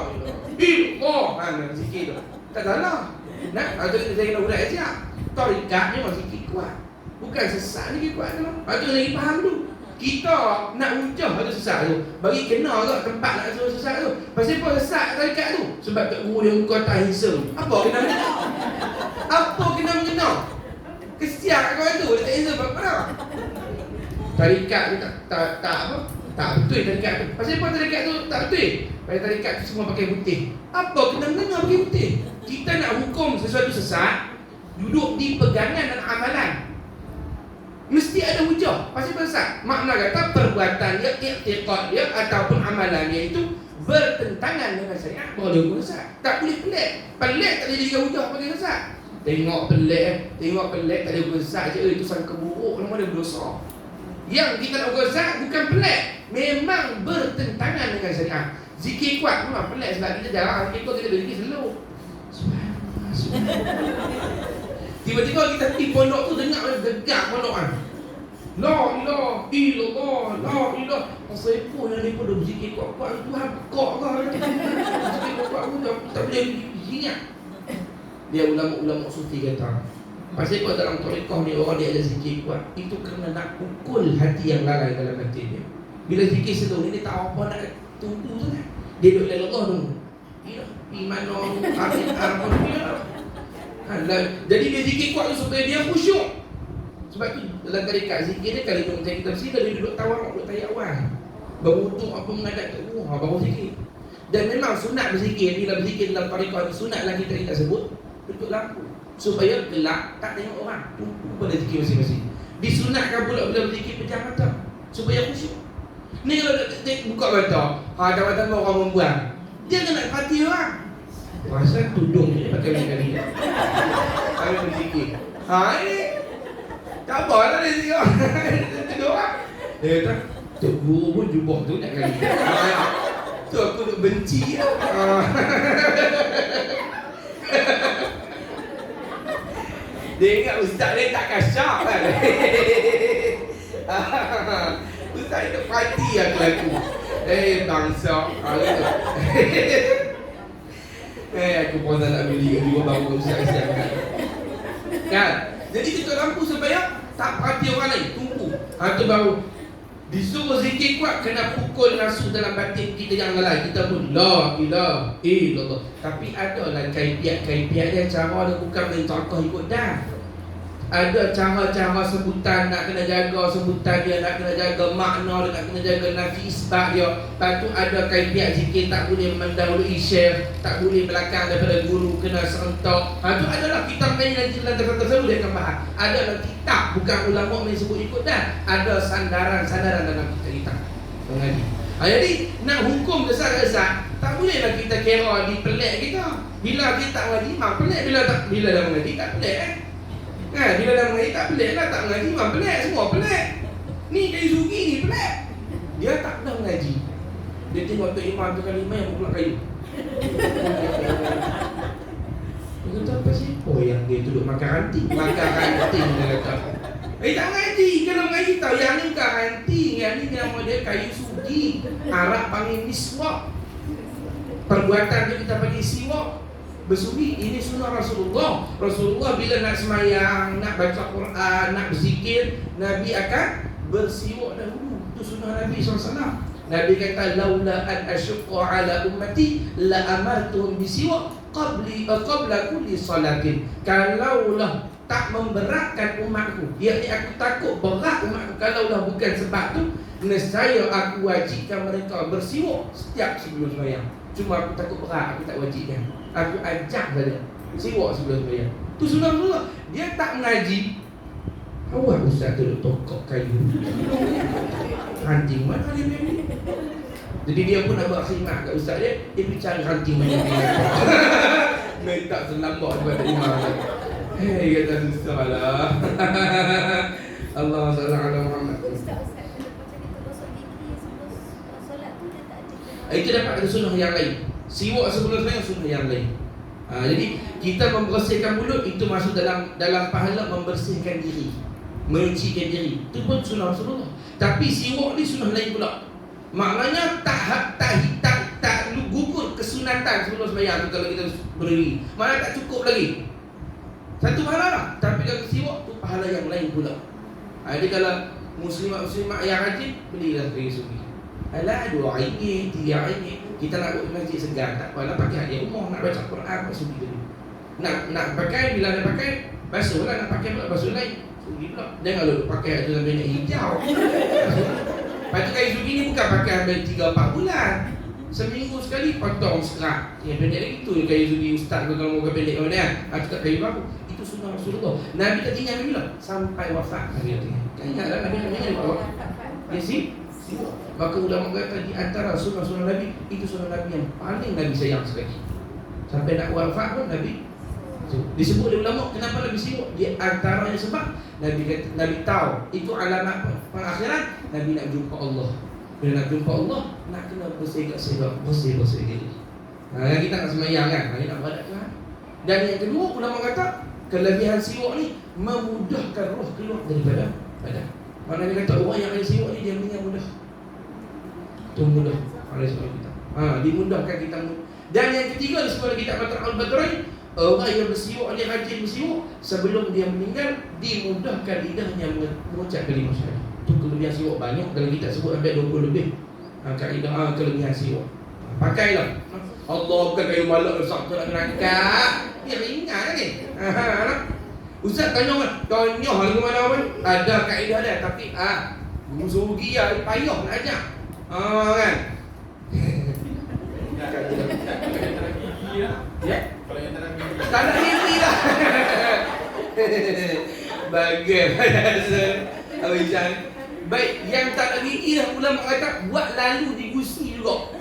illallah. Zikir tu. Tak salah. Nak atau kita kena budak aja. Tarikat ni masih zikir kuat. Bukan sesat ni kuat tu. Atau lagi faham tu. Kita nak hujah atau sesat tu. Bagi kena tak tempat nak suruh sesat tu. Pasal apa sesat tarikat tu? Sebab kat guru dia muka tak hisap. Apa kena mengena? Apa kena mengena? Kesian kau tu. Dia tak hisap apa dah. Tarikat tu tak apa? Tak betul tarikat tu. Pasal apa tarikat tu tak betul? Pasal tarikat tu semua pakai putih. Apa kena mengena pakai putih? Kita nak hukum sesuatu sesat, duduk di pegangan dan amalan. Mesti ada hujah. Pasal sesat. Makna kata perbuatan dia, i'tiqad dia ataupun amalan dia itu bertentangan dengan syariat, baru dia hukum sesat. Tak boleh pelik. Pelik tak boleh jadi hujah pakai sesat. Tengok pelik tak ada hukum sesat je. Itu sangka buruk, nama dia berdosa. Yang kita nak hukum sesat bukan pelik, memang bertentangan dengan syariat. Zikir kuat memang pelik sebab kita jarang zikir kuat, kita berzikir slow. Tiba-tiba kita pergi pondok tu dengar gegak pondok kan. La ilaha illallah, la ilaha. Pasal pun yang mereka dah berzikir kuat-kuat Tuhan bekak kau. Berzikir kuat-kuat pun tak boleh ingat. Dia ulama-ulama sufi kata, pasal kau dalam tarekah ni orang dia ada zikir kuat, itu kerana nak pukul hati yang lalai dalam hati dia. Bila zikir slow ni dia tak apa nak tunggu tu kan. Dia duduk dalam Allah tu. Iman orang Arab dia. Jadi dia zikir kuat tu supaya dia khusyuk. Sebab tu dalam tarikat zikir dia kalau macam kita mesti dia duduk tawarruk, duduk tayak awal. Berwuduk apa menghadap ke Allah baru zikir. Dan memang sunat berzikir, bila berzikir dalam tarikat ni sunatlah kita sebut duduk lampu supaya gelap tak tengok orang. Tunggu pada zikir masing-masing. Disunatkan pula bila berzikir pejam mata supaya khusyuk. Ni kalau buka mata, tambah-tambah orang membuang. Dia nak hati orang. Pasal tudung ni pakai kali-kali. Kalau berzikir. Ini tak apalah dia zikir. Tudung orang. Dia kata, Tok Guru pun jubah tu nak kali. Tu aku nak benci. Dia ingat ustaz dia tak kasyaf kan. Ustaz tak perhati aku. Bangsa. Aku pun tak nak beli juga baru Ustaz siap kan. Jadi kita lampu supaya tak perhati orang lain. Tunggu. Tu baru disuruh zikir kuat, kena pukul nafsu dalam batin kita yang lalai. Kita pun la ilaha illallah. Tapi adalah kaifiat dia, cara dia bukan main contoh ikut dah. Ada cara-cara sebutan, nak kena jaga sebutan dia, nak kena jaga makna dia, nak kena jaga nafi isbat dia. Lepas tu ada kaifiat zikir, tak boleh mendahului syekh, tak boleh belakang daripada guru, kena serentak. Tu adalah kitab lain nanti dalam tersebut dia akan bahas. Ada dalam kitab, bukan ulama main sebut ikut dah. Ada sandaran-sandaran dalam kitab mengaji. Jadi nak hukum besar-besar, tak bolehlah kita kira di pelik kita. Bila kita tak mengaji, memang pelik. Bila dah mengaji, tak pelik bila dah mengaji tak pelik lah. Tak mengaji memang pelik, semua pelik. Ni kayu sugi ni pelik. Dia tak pernah mengaji. Dia tengok Tok Imam tu kali main pula kayu. Dia kata apa sih? Oh yang dia duduk makan ranting. Makan ranting dia kata. Tak mengaji. Kalau mengaji tahu yang ni bukan ranting. Yang ni nama dia kayu sugi. Arab panggil miswak. Perbuatan tu kita panggil siwak. Bersugi, ini sunnah Rasulullah. Rasulullah bila nak semayang, nak baca Quran, nak berzikir, Nabi akan bersiwak dahulu. Itu sunnah Nabi SAW. Nabi kata, laula an asyqa ala ummati la amartuhum bisiwak qabla kulli salatin. Kalaulah tak memberatkan umatku, yakni aku takut berat umatku, kalaulah bukan sebab tu, nescaya aku wajibkan mereka bersiwak setiap sebelum sembahyang. Cuma aku takut berat, aku tak wajibkan. Aku ajak saja siwak sebelum sembahyang. Tu sunnah Rasulullah. Dia tak mengaji. Awak ustaz tu tokok kayu. Ranting mana dia beli? Jadi dia pun nak buat khidmat kat ustaz dia. Dia pergi cari ranting mana dia. Minta selambak buat terima. Kata susah lah. Allah SWT Muhammad. Ustaz, macam kita gosok gigi sebelum solat tu dia tak ada. Itu dapat ada sunnah yang lain. Siwak sebelum sembahyang sunnah yang lain. Jadi kita membersihkan mulut itu masuk dalam pahala membersihkan diri, menyucikan diri. Itu pun sunnah Rasulullah. Tapi siwak ni sunnah lain pula. Maknanya tak gugur kesunatan sebelum sembahyang tu kalau kita berdiri. Mana tak cukup lagi. Satu pahala lah. Tapi kalau siwak tu pahala yang lain pula. Jadi kalau muslimat yang rajin, belilah kayu sugi. Alah 2 ringgit, 3 ringgit. Kita nak buat masjid segar, tak apalah pakai hadiah rumah. Nak baca Quran, buat sugi dulu. Nak pakai, bila nak pakai, basuh lah. Nak pakai pula basuh lain, sugi pula. Jangan lalu pakai tu sampai nak hijau. Lepas tu kayu sugi ni bukan pakai sampai 3-4 bulan. Seminggu sekali potong serat. Yang pendek lagi tu kayu sugi ustaz kalau mau pendek mana kan. Kita kayu baru. Itu sunnah Rasulullah. Nabi tak tinggal bila? Sampai wafat Nabi tinggal. Kan ingatlah Nabi tinggal wafat. Ya sih? Maka ulama kata di antara sunnah-sunnah Nabi, itu sunnah Nabi yang paling Nabi sayang sekali. Sampai nak wafat pun Nabi disebut oleh ulama, kenapa Nabi siwak? Di antaranya sebab Nabi tahu itu alamat akhirat. Nabi nak jumpa Allah. Bila nak jumpa Allah, nak kena bersih diri. Kita nak semayang kan, nak beradat Tuhan. Dan yang kedua, ulama kata kelebihan siwak ni memudahkan roh keluar daripada badan. Maknanya kata orang yang ada siwak ni dia punya mudah. Itu mudah oleh sebab kita. Dimudahkan kita. Dan yang ketiga disebut dalam kitab Al-Badrain, orang yang bersiwak, dia rajin bersiwak sebelum dia meninggal, dimudahkan lidahnya mengucap kalimah syahadat. Itu kelebihan siwak banyak dalam kitab sebut sampai 20 lebih. Kaedah kelebihan siwak. Pakailah. Allah bukan kayu balak besar tu nak ngangkat. Dia ringan ni. Ustaz tanya lagu mana pun ada kaedah dia, tapi guru sugi payah nak ajak. Kan? Ya? Tak nak gigi lah. Bagaimana Abang? Baik, yang tak nak gigi lah ulama kata buat lalu di gusi juga.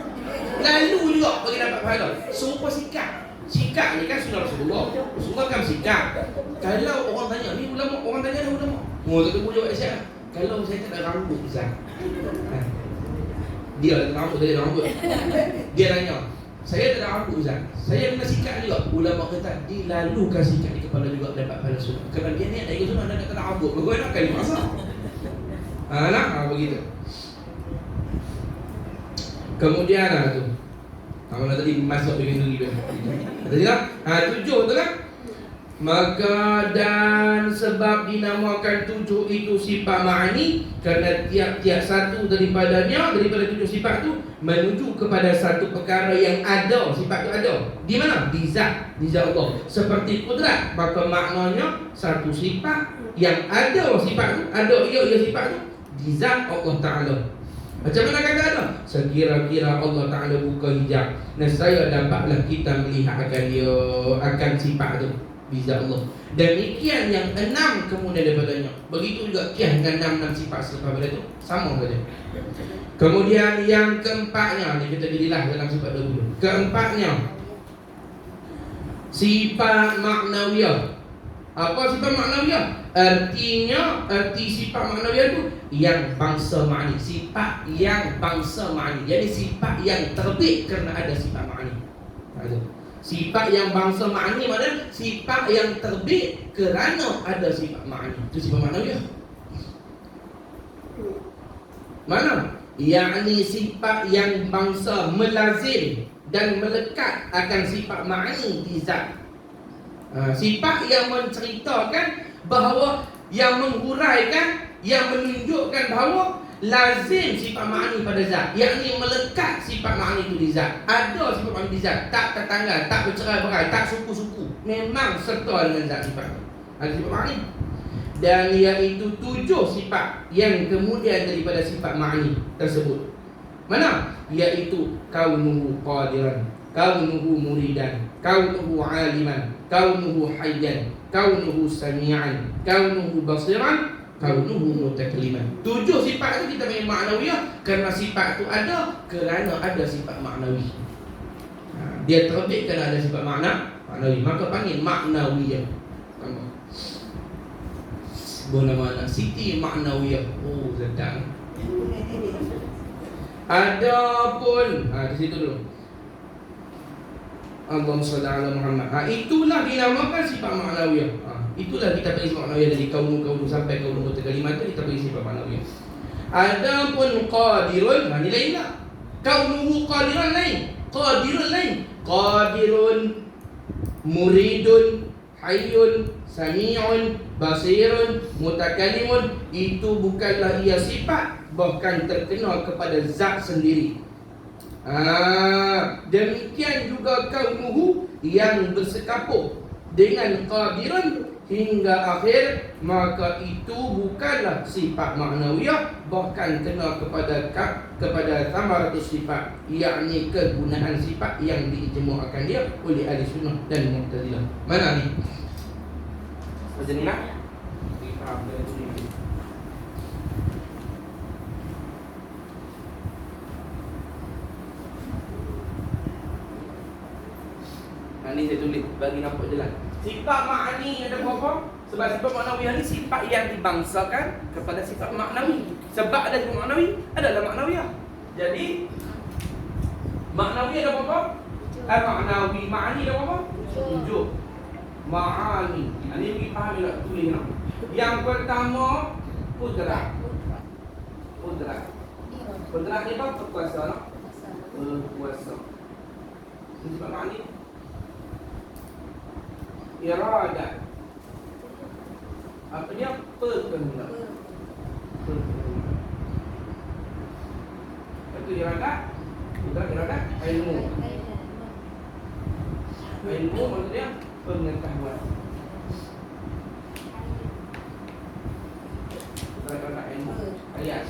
Lalu juga bagi dapat pahala. Serupa sikap. Sikap ni kan sunnah Rasulullah. Rasulullah kan sikap. Kalau orang tanya, ni ulama, orang tanya dah ulama. Tak boleh jawab siapa. Kalau saya tak ada rambut Ustaz. Dia ada rambut, saya ada rambut. Dia tanya, saya tak ada rambut Ustaz. Saya kena sikap juga. Ulama kata dilalukan sikap di kepala juga dapat pahala sunnah. Kerana dia niat dari sunnah dan tak ada rambut. Bagaimana kali masa? Begitu. Kemudian tu. Kalau tadi masuk begini juga. Tadi tak? 7 betul tak? Maka dan sebab dinamakan 7 itu sifat ma'ani kerana tiap-tiap satu daripada 7 sifat tu menuju kepada satu perkara yang ada. Sifat tu ada di mana? Di zat Allah. Seperti kudrat, maka maknanya satu sifat yang ada sifat tu, ada ia sifat tu di zat Allah Ta'ala. Macam mana kata ada? Sekira-kira Allah Ta'ala buka hijab, nescaya dapatlah kita melihat akan dia, akan sifat tu Biza Allah. Demikian yang 6 kemudian daripadanya. Begitu juga kian dengan 6 sifat selepas pada itu sama saja. Kemudian yang keempatnya, ni kita jadilah dalam sifat dahulu. Keempatnya, sifat maknawiyah. Apa sifat maknawiyah? Arti sifat maknawiyah itu yang bangsa ma'ani. Sifat yang bangsa ma'ani. Jadi sifat yang terbit kerana ada sifat ma'ani. Sifat yang bangsa ma'ani maknanya sifat yang terbit kerana ada sifat ma'ani. Itu sifat maknawiyah. Mana? Yakni sifat yang bangsa melazim dan melekat akan sifat ma'ani di zat. Sifat yang menceritakan bahawa, yang menghuraikan, yang menunjukkan bahawa lazim sifat ma'ani pada zat, yakni melekat sifat ma'ani itu di zat. Ada sifat ma'ani di zat, tak tertanggal, tak bercerai-berai, tak suku-suku, memang serta dengan zat sifat. Ada sifat ma'ani. Dan iaitu 7 sifat yang kemudian daripada sifat ma'ani tersebut. Mana? Iaitu kaunuhu qadiran, kaunuhu muridan, kaunuhu aliman, kaunuhu hayyan, kaunuhu sami'an, kaunuhu basiran, kaunuhu mutakliman. 7 sifat itu kita panggil maknawiyah kerana sifat itu ada kerana ada sifat maknawi. Dia terbit kerana ada sifat maknawi, maka panggil maknawiyah. Bernama anak Siti Maknawiyah. Oh, sedang. Adapun di situ dulu. Allahumma shalli ala Muhammad. Itulah dinamakan sifat maknawiyah. Itulah kita panggil sifat maknawiyah dari kaum sampai kaum mutakalimat itu kita panggil sifat maknawiyah. Adapun qadirun, ni lain tak? Kaunuhu qadiran lain. Qadirun lain. Qadirun, muridun, hayyun, sami'un, basirun, mutakalimun, itu bukanlah ia sifat, bahkan terkenal kepada zat sendiri. Demikian juga kaunuhu yang bersekapuh dengan qadirun hingga akhir, maka itu bukanlah sifat maknawiyah, bahkan kenal kepada samaratus sifat, yakni kegunaan sifat yang diijmu'akan dia oleh ahli sunnah dan mu'tazilah. Mana ni? Macam ni lah. Ni saya tulis bagi nampak jelas. Sifat ma'ani ada berapa? Sebab sifat maknawiyah ni sifat yang dibangsakan kepada sifat maknawi. Sebab ada sifat maknawi, adalah maknawiyah. Jadi maknawi ada berapa? Maknawi, ma'ani ada berapa? 7. Ma'ani. Ini pergi faham tak tulis nak. Yang pertama kudrat. Kudrat ni apa? Berkuasa nak. Berkuasa. Sifat ma'ani. Iradat. Apa dia? Perkehendak. Itu iradat. Kudrat iradat ilmu. Ilmu maksudnya pengetahuan. Iradat ilmu. Ayat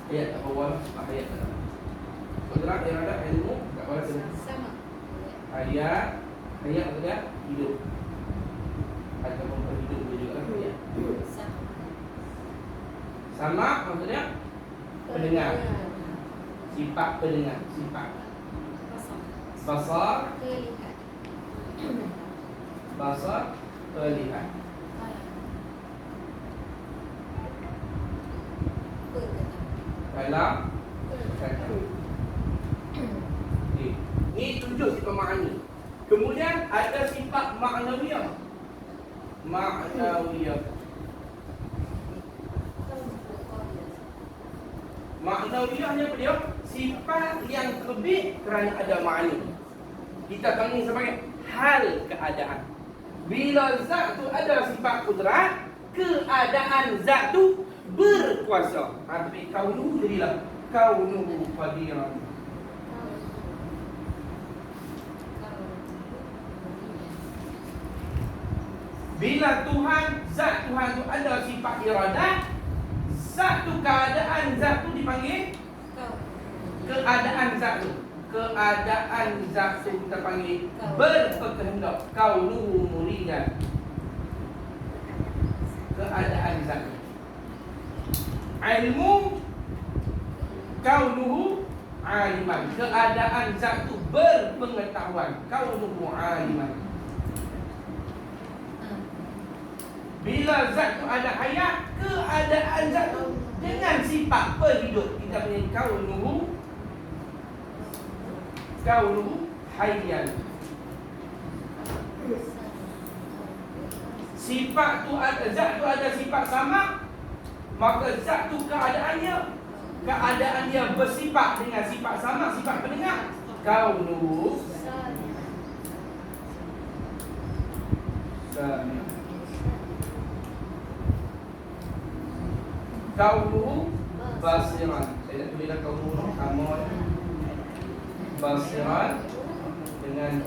tak bawah ayat tak. Kudrat iradat ilmu tak bawah sama. Ayat maksudnya hidup. Ataupun berhidup juga ya. Sama maksudnya pendengar. Sifat pendengar, sifat basar, terlihat. Kalam kata. Ini 7 sifat ma'ani. Kemudian ada sifat maknawiyah. Maknawiyahnya apa dia? sifat yang terbit kerana ada makna. Kita panggil sebagai hal keadaan. Bila zat tu ada sifat kudrat, keadaan zat tu berkuasa. Tapi kaunuhu jadilah kaunuhu qadiran. Bila Tuhan, zat Tuhan tu ada sifat iradah, zat tu keadaan zat tu dipanggil keadaan zat tu. Keadaan zat tu kita panggil berkehendak. Kaunuhu muridan. Keadaan zat. Ilmu kaunuhu aliman. Keadaan zat tu berpengetahuan. Kaunuhu aliman. Bila zat tu ada hayat, keadaan zat tu dengan sifat berhidup. Kita panggil kaunuhu hayyan. Sifat tu ada, zat tu ada sifat sama, maka zat tu keadaan dia bersifat dengan sifat sama, sifat pendengar. Kaunuhu sami. Kaunuhu basiran. Saya nak tuliskan kaunuhu kamu basiran dengan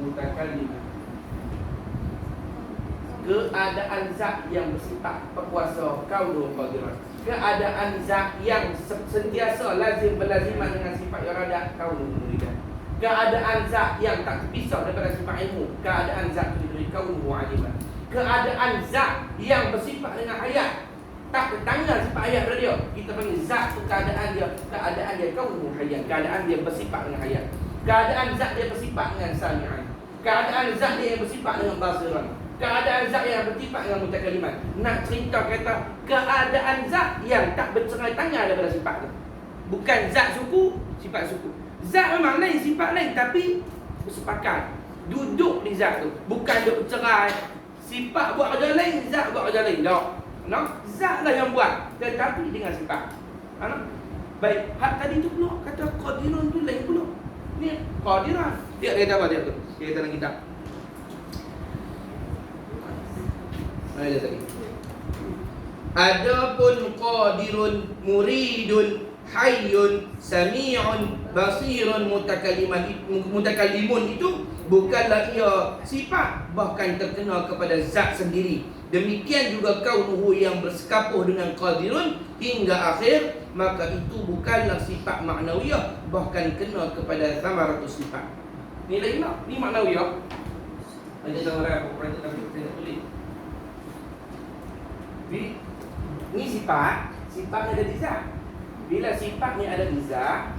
mutakallim. Keadaan zat yang bersifat berkuasa, kaunuhu basiran. Keadaan zat yang sentiasa lazim berlaziman dengan sifat iradah, kaunuhu muridan. Keadaan zat yang tak terpisah daripada sifat ilmu, keadaan zat itu diberi kaunuhu aliman. Keadaan zat yang bersifat dengan hayat, tak tertanggal sifat hayat pada dia, kita panggil zat tu keadaan dia kaunuhu hayyan. Keadaan dia bersifat dengan hayat. Keadaan zat dia bersifat dengan sami'an. Keadaan zat dia yang bersifat dengan basiran. Keadaan zat yang bersifat dengan mutakalliman. Nak cerita kata keadaan zat yang tak bercerai tanggal daripada sifat tu. Bukan zat suku, sifat suku. Zat memang lain, sifat lain, tapi bersepakat duduk di zat tu. Bukan duduk cerai. Sifat buat kerja lain, zat buat kerja lain. Tak. Zat lah yang buat, tetapi dengan sifat. Baik, hak tadi tu pula kata qadirun tu lain pula. Ni qadiran. Dia kata apa dia tu? Dia kata dalam kitab. Mana dia tadi? Adapun qadirun, muridun, hayyun, sami'un, basirun, mutakallimun itu bukanlah ia sifat, bahkan terkena kepada zat sendiri. Demikian juga kaunuhu yang bersekapuh dengan qadirun hingga akhir, maka itu bukanlah sifat maknawiyah, bahkan kena kepada samaratus sifat. Ni lain tak? Ni maknawiyah. Ada orang apa perhatian tapi saya tulis. Ni sifatnya ada di zat. Bila sifatnya ada di zat,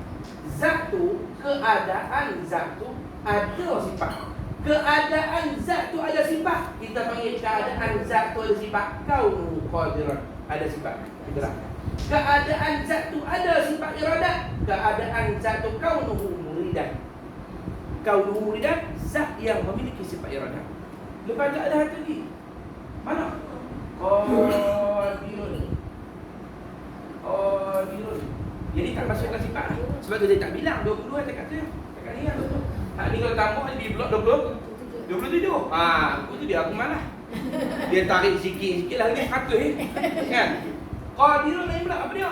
zat tu, keadaan zat tu ada sifat. Keadaan zat tu ada sifat. Kita panggil keadaan zat tu ada sifat kaunuhu qadiran. Ada sifat idrak. Keadaan zat tu ada sifat iradah. Keadaan zat tu kaunuhu muridan. Kaunuhu muridan, zat yang memiliki sifat iradah. Lepas tu ada satu lagi. Mana? Qadirun. Jadi tak masukkan sifat lah. Sebab tu dia tak bilang 22 dia kata. Cakap ni lah betul. Hak ni kalau tambah di blok 27. Aku tu dia aku malah. Dia tarik sikit-sikit lah ni 100 kan. Qadirun ni pula apa dia?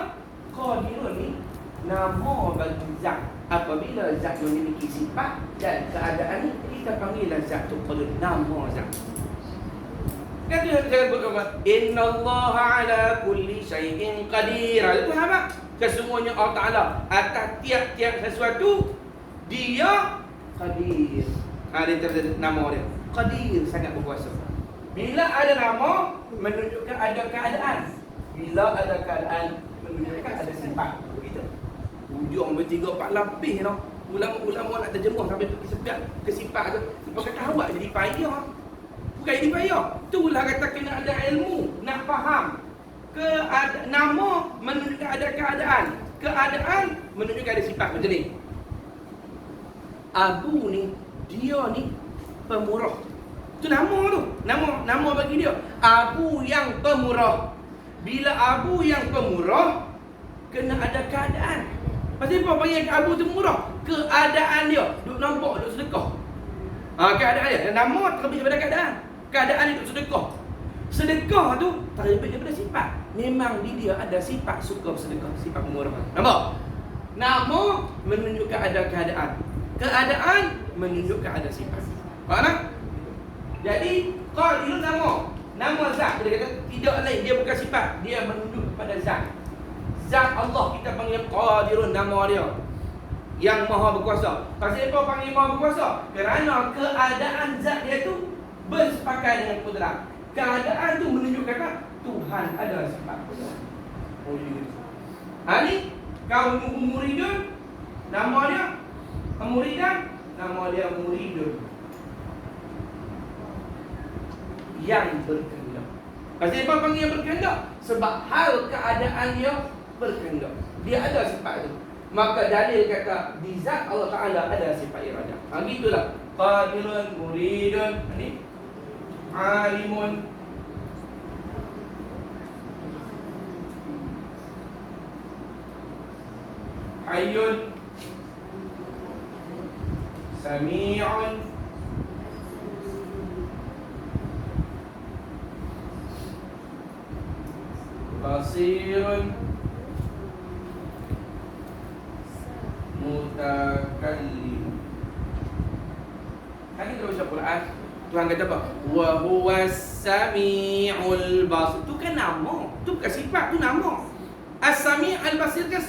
Qadirun ni nama bagi zat. Apabila zat memiliki sifat dan keadaan ni, kita panggillah zat tu qadir, nama zat. Kan dia jangan buat apa? Innallaha ala kulli syai'in qadir. Itu apa? Kesemuanya Allah Ta'ala atas tiap-tiap sesuatu dia qadir. Dia terjadi nama dia. Qadir, sangat berkuasa. Bila ada nama, menunjukkan ada keadaan. Bila ada keadaan, menunjukkan ada sifat. Begitu. Hujung bertiga empat lapis tau. Ulama-ulama nak terjemuh sampai pergi sekat ke sifat tu. Sebab kata awak jadi payah. Bukan jadi payah. Itulah kata kena ada ilmu. Nak faham. Nama menunjukkan ada keadaan. Keadaan menunjukkan ada sifat. Macam ni. Abu ni, dia ni pemurah. Itu nama tu. Nama bagi dia Abu yang pemurah. Bila Abu yang pemurah, kena ada keadaan. Pasal apa panggil Abu tu murah? Keadaan dia duk nampak, duk sedekah. Keadaan dia. Nama terbit daripada keadaan. Keadaan dia duk sedekah. Sedekah tu terbit daripada sifat. Memang di dia ada sifat suka bersedekah, sifat pemurahan. Nampak? Nama menunjukkan ada keadaan. Keadaan menunjukkan ada sifat. Faham tak? Jadi Qadirun nama zat. Dia kata tidak lain, dia bukan sifat, dia menunjuk kepada zat. Zat Allah kita panggil Qadirun, nama dia yang maha berkuasa. Pasal apa panggil maha berkuasa? Kerana keadaan zat dia tu bersepakat dengan kudrat. Keadaan tu menunjukkan Tuhan ada sifat kudrat. Ni kau muridun, nama dia Muridan, nama dia Muridun yang berkehendak. Pasal apa panggil yang berkehendak? Sebab hal keadaan dia berkehendak. Dia ada sifat tu. Maka dalil kata di zat Allah Ta'ala ada sifat iradah. Gitulah. Qadirun, Muridun, ni Alimun, Hayyun, Sami'un, Basirun, Mutakallim. Kan kita baca Quran, Tuhan kata apa? Wa huwas sami'ul basir. Tu kan nama, tu bukan sifat, tu nama. As-Sami' al-Basir kan